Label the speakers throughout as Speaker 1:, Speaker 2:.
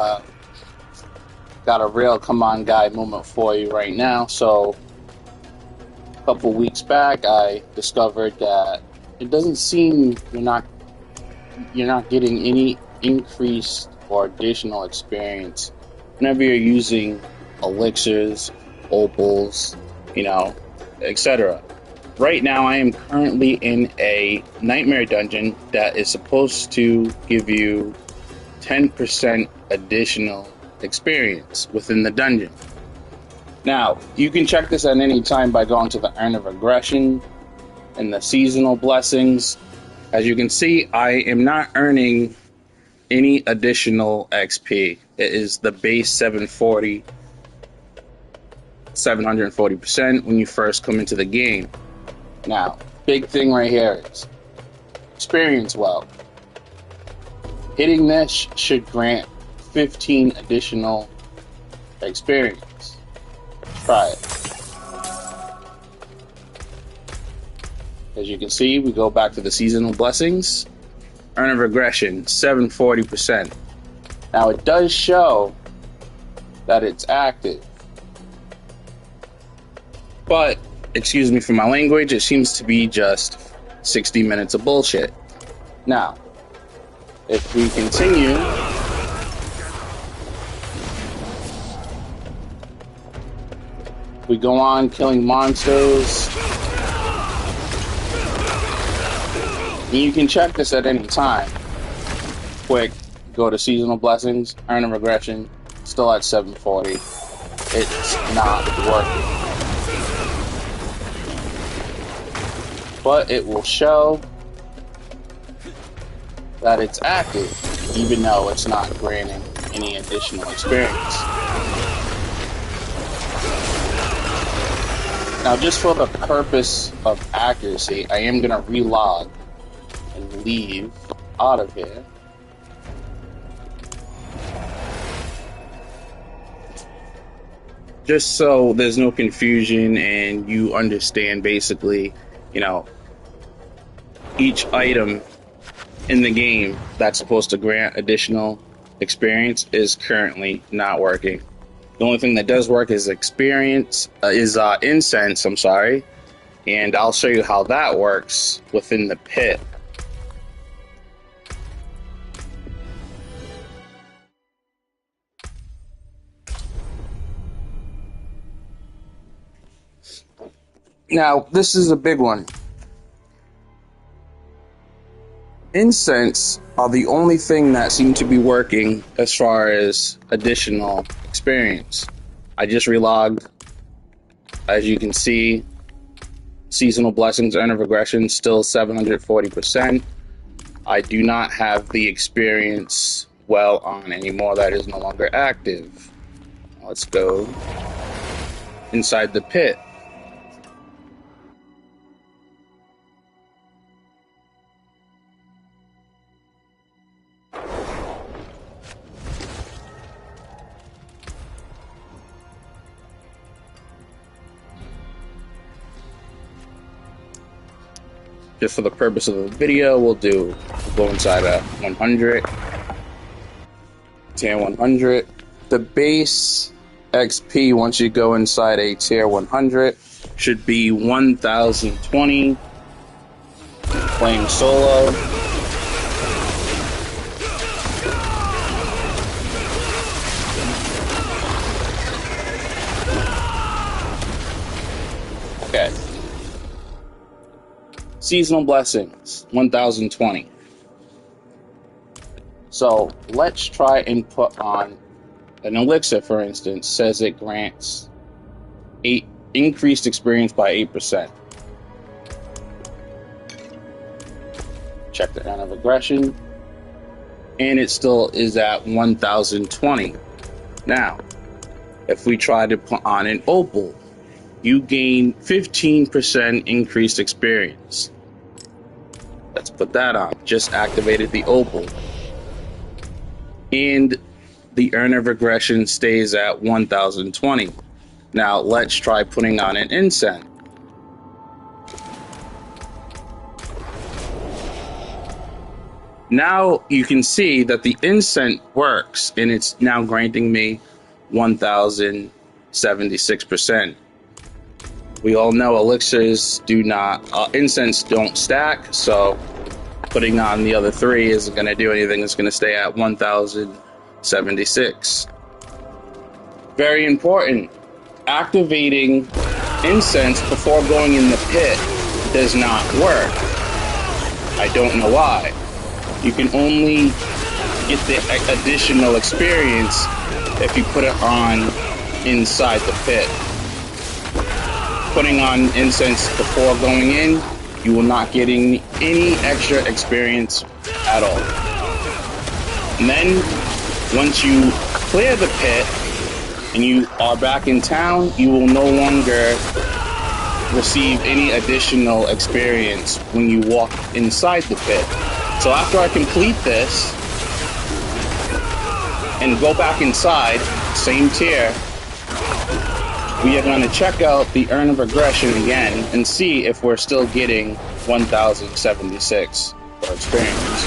Speaker 1: Uh, got a real come on guy moment for you right now. So, a couple weeks back, I discovered that it doesn't seem you're not getting any increased or additional experience whenever you're using elixirs, opals, etc. Right now, I am currently in a nightmare dungeon that is supposed to give you 10% additional experience within the dungeon. Now, you can check this at any time by going to the Urn of Aggression and the seasonal blessings. As you can see, I am not earning any additional XP. It is the base 740% when you first come into the game. Now, big thing right here is experience well. Hitting this should grant 15 additional experience. Try it. As you can see, we go back to the seasonal blessings. Urn of Regression, 740%. Now it does show that it's active. But, excuse me for my language, it seems to be just 60 minutes of bullshit. Now, if we continue, we go on killing monsters. And you can check this at any time. Quick, go to seasonal blessings, Urn of Regression, still at 740. It's not working. But it will show that it's active, even though it's not granting any additional experience. Now, just for the purpose of accuracy, I am going to relog and leave out of here. Just so there's no confusion and you understand basically, each item in the game that's supposed to grant additional experience is currently not working. The only thing that does work is incense, and I'll show you how that works within the pit. Now, this is a big one. Incense are the only thing that seem to be working as far as additional experience. I just relogged. As you can see, seasonal blessings, Urn of Regression, still 740%. I do not have the experience well on anymore. That is no longer active. Let's go inside the pit. Just for the purpose of the video, we'll go inside a 100, tier 100. The base XP once you go inside a tier 100 should be 1020. Playing solo. Okay. Seasonal blessings, 1020. So let's try and put on an elixir, for instance, says it grants increased experience by 8%. Check the Urn of Aggression, and it still is at 1020. Now, if we try to put on an opal, you gain 15% increased experience. Let's put that on. Just activated the opal. And the Urn of Regression stays at 1020. Now let's try putting on an incense. Now you can see that the incense works, and it's now granting me 1,076%. We all know elixirs do not, incense don't stack, so putting on the other 3 isn't going to do anything. It's going to stay at 1,076. Very important. Activating incense before going in the pit does not work. I don't know why. You can only get the additional experience if you put it on inside the pit. Putting on incense before going in, you will not get any extra experience at all. And then, once you clear the pit and you are back in town, you will no longer receive any additional experience when you walk inside the pit. So after I complete this and go back inside, same tier, we are going to check out the Urn of Regression again and see if we're still getting 1,076 for experience.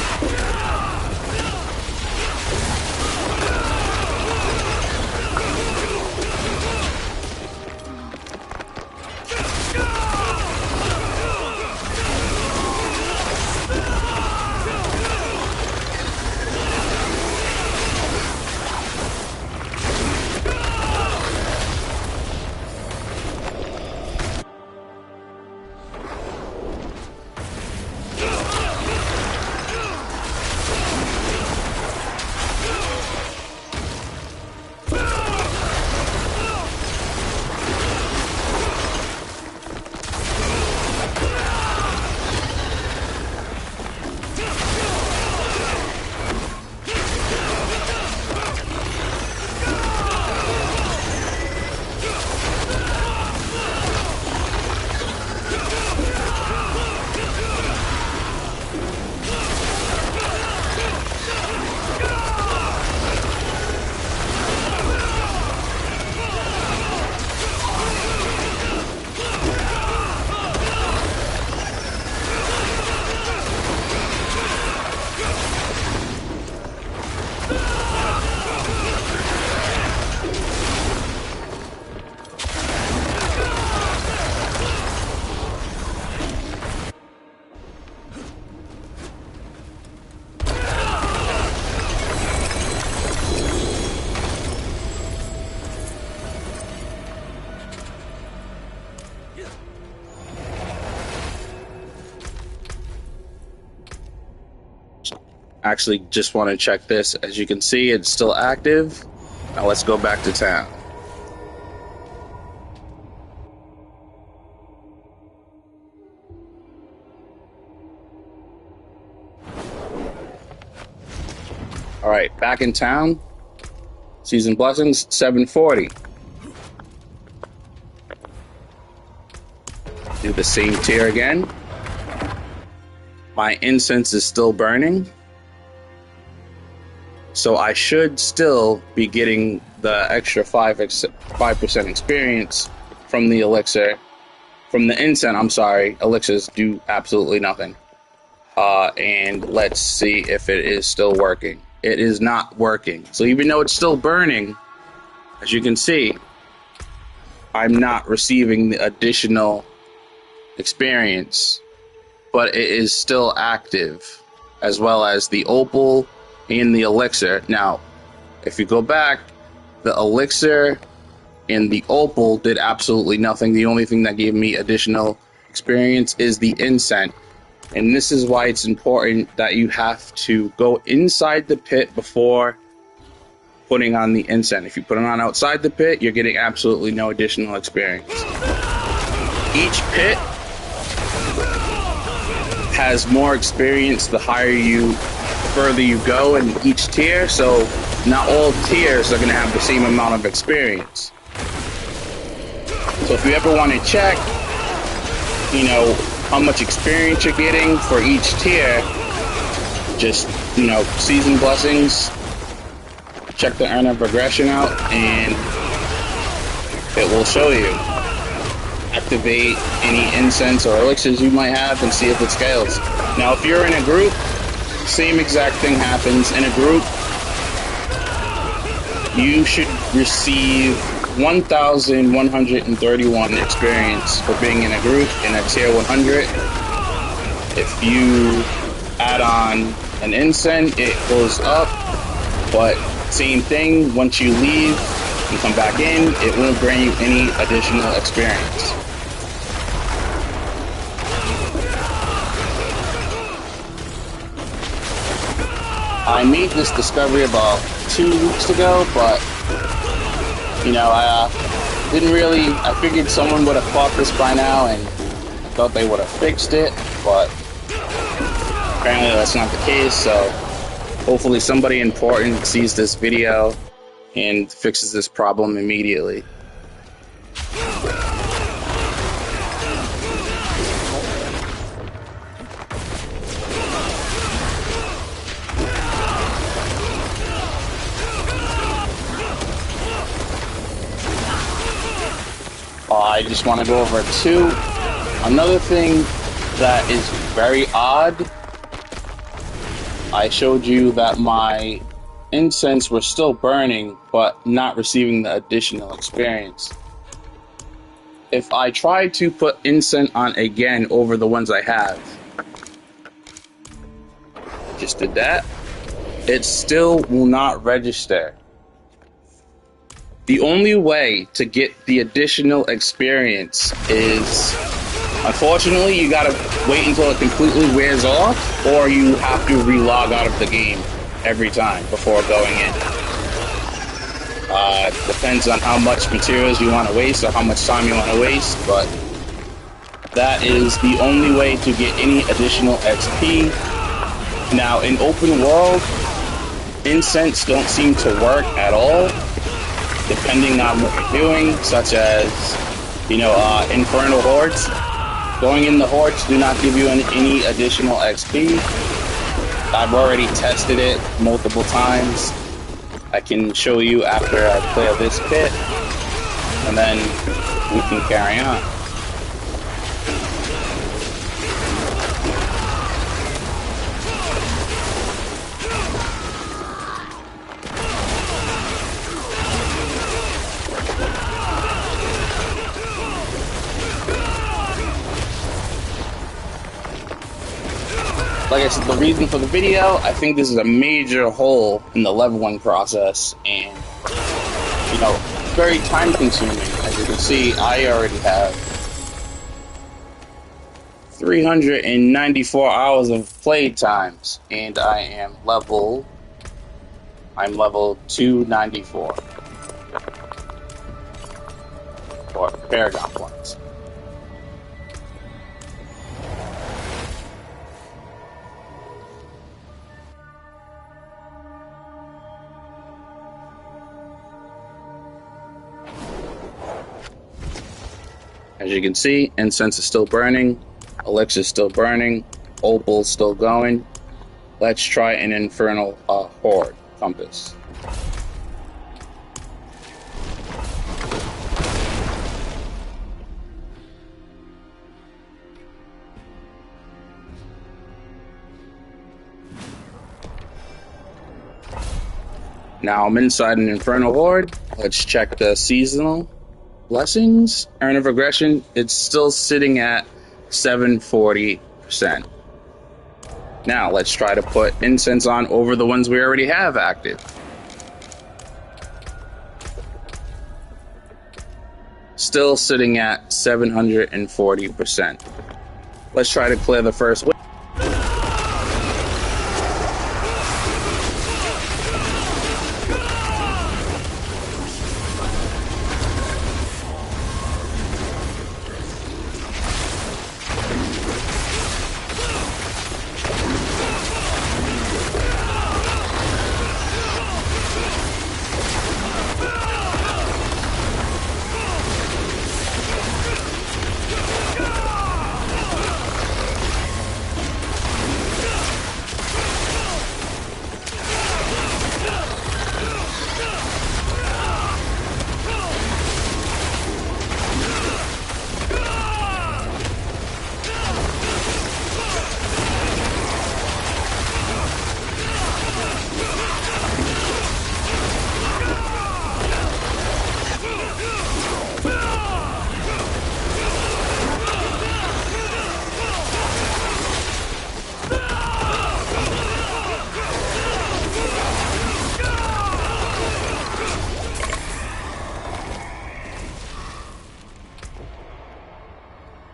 Speaker 1: Actually, just want to check this. As you can see, it's still active. Now let's go back to town. All right, back in town. Season Blessings, 740. Do the same tier again. My incense is still burning, so I should still be getting the extra 5% experience from the elixir. From the incense, I'm sorry, elixirs do absolutely nothing. And let's see if it is still working. It is not working. So even though it's still burning, as you can see, I'm not receiving the additional experience, but it is still active, as well as the opal and the elixir. Now, if you go back, the elixir and the opal did absolutely nothing. The only thing that gave me additional experience is the incense. And this is why it's important that you have to go inside the pit before putting on the incense. If you put it on outside the pit, you're getting absolutely no additional experience. Each pit has more experience the further you go in each tier, so not all tiers are going to have the same amount of experience. So if you ever want to check, how much experience you're getting for each tier, just, Season Blessings, check the Urn of Regression out, and it will show you. Activate any incense or elixirs you might have and see if it scales. Now, if you're in a group, same exact thing happens in a group. You should receive 1,131 experience for being in a group in a tier 100. If you add on an incense, it goes up, but same thing, once you leave and come back in, it won't bring you any additional experience. I made this discovery about 2 weeks ago, but you know, I figured someone would have caught this by now and I thought they would have fixed it, but apparently that's not the case, so hopefully somebody important sees this video and fixes this problem immediately. I just want to go over two. Another thing that is very odd, I showed you that my incense were still burning, but not receiving the additional experience. If I try to put incense on again over the ones I have, just did that, it still will not register. The only way to get the additional experience is, unfortunately, you gotta wait until it completely wears off, or you have to re-log out of the game every time before going in. Depends on how much materials you want to waste or how much time you want to waste, but that is the only way to get any additional XP. Now, in open world, incense don't seem to work at all, depending on what you're doing, such as, infernal hordes. Going in the hordes do not give you any additional XP. I've already tested it multiple times. I can show you after I clear this pit, and then we can carry on. Like I said, the reason for the video, I think this is a major hole in the leveling process, and, very time consuming. As you can see, I already have 394 hours of play times, and I'm level 294 for Paragon points. As you can see, incense is still burning, Elixirs is still burning, opals still going. Let's try an infernal horde compass. Now I'm inside an infernal horde. Let's check the seasonal blessings. Earn of regression, it's still sitting at 740%. Now let's try to put incense on over the ones we already have active. Still sitting at 740%. Let's try to clear the first wave.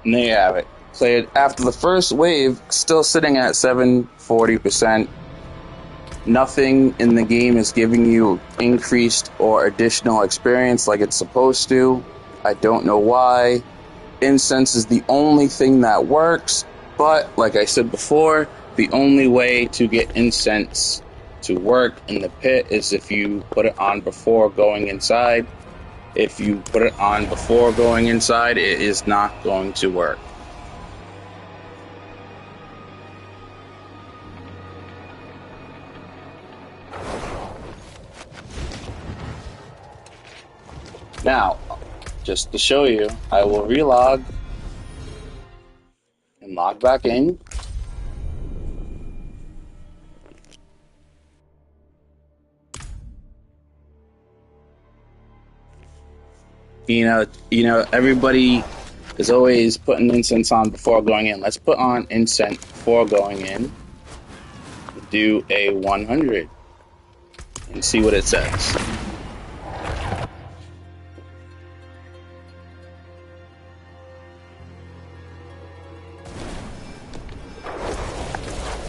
Speaker 1: And there you have it. Cleared after the first wave, still sitting at 740%. Nothing in the game is giving you increased or additional experience like it's supposed to. I don't know why. Incense is the only thing that works, but like I said before, the only way to get incense to work in the pit is if you put it on before going inside. If you put it on before going inside, it is not going to work. Now, just to show you, I will relog and log back in. You know, everybody is always putting incense on before going in. Let's put on incense before going in. Do a 100 and see what it says.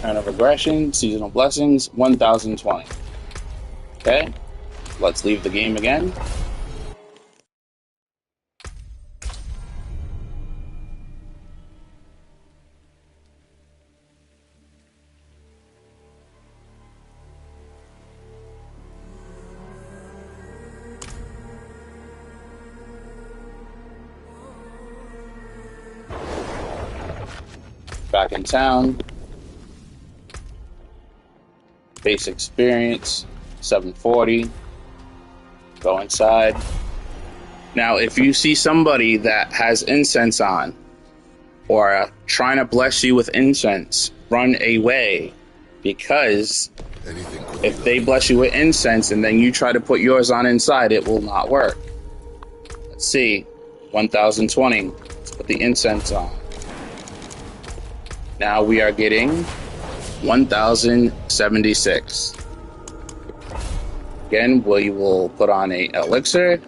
Speaker 1: Turn of Aggression, Seasonal Blessings, 1020. Okay, let's leave the game again. Back in town. Base experience, 740. Go inside. Now, if you see somebody that has incense on, or trying to bless you with incense, run away. Because if they bless you with incense and then you try to put yours on inside, it will not work. Let's see. 1020. Let's put the incense on. Now we are getting 1076. Again, we will put on a elixir,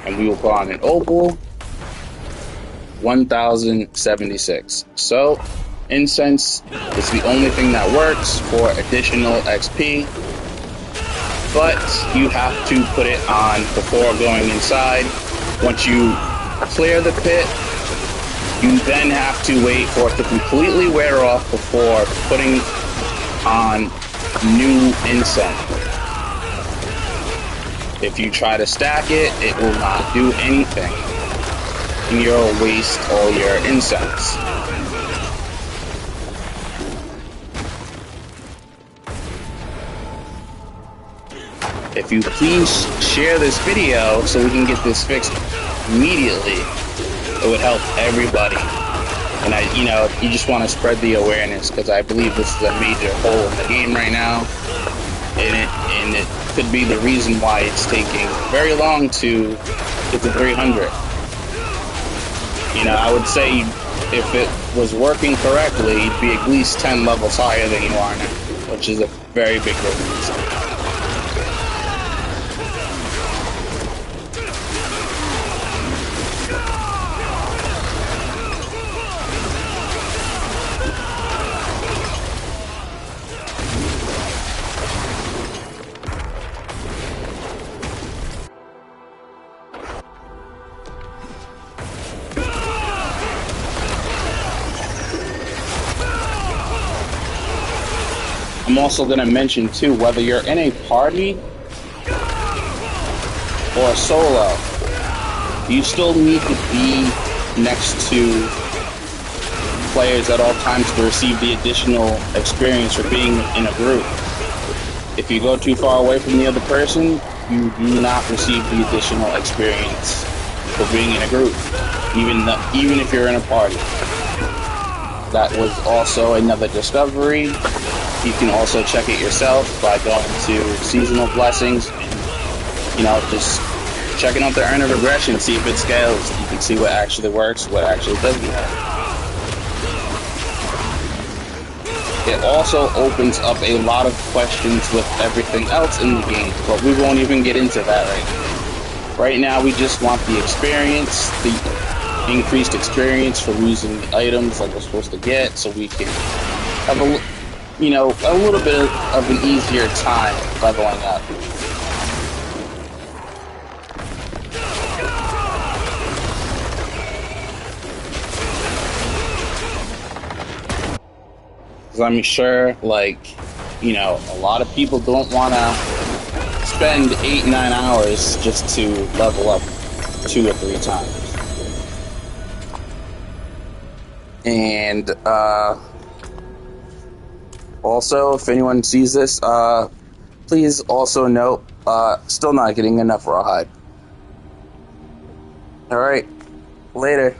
Speaker 1: and we will put on an opal. 1076. So, incense is the only thing that works for additional XP, but you have to put it on before going inside. Once you clear the pit, you then have to wait for it to completely wear off before putting on new incense. If you try to stack it, it will not do anything. And you'll waste all your incense. If you please share this video so we can get this fixed immediately, it would help everybody. And you just want to spread the awareness, because I believe this is a major hole in the game right now, and it could be the reason why it's taking very long to get to 300. I would say if it was working correctly, you'd be at least 10 levels higher than you are now, which is a very big difference. I'm also going to mention too, whether you're in a party or a solo, you still need to be next to players at all times to receive the additional experience for being in a group. If you go too far away from the other person, you do not receive the additional experience for being in a group, even if you're in a party. That was also another discovery. You can also check it yourself by going to Seasonal Blessings and, just checking out the Earn of Regression, see if it scales. You can see what actually works, what actually doesn't work. It also opens up a lot of questions with everything else in the game, but we won't even get into that right now. Right now, we just want the experience, increased experience from using the items like we're supposed to get, so we can have a little bit of an easier time leveling up. Because I'm sure, like, a lot of people don't want to spend 8-9 hours just to level up 2 or 3 times. And also, if anyone sees this, please also note, still not getting enough rawhide. Alright, later.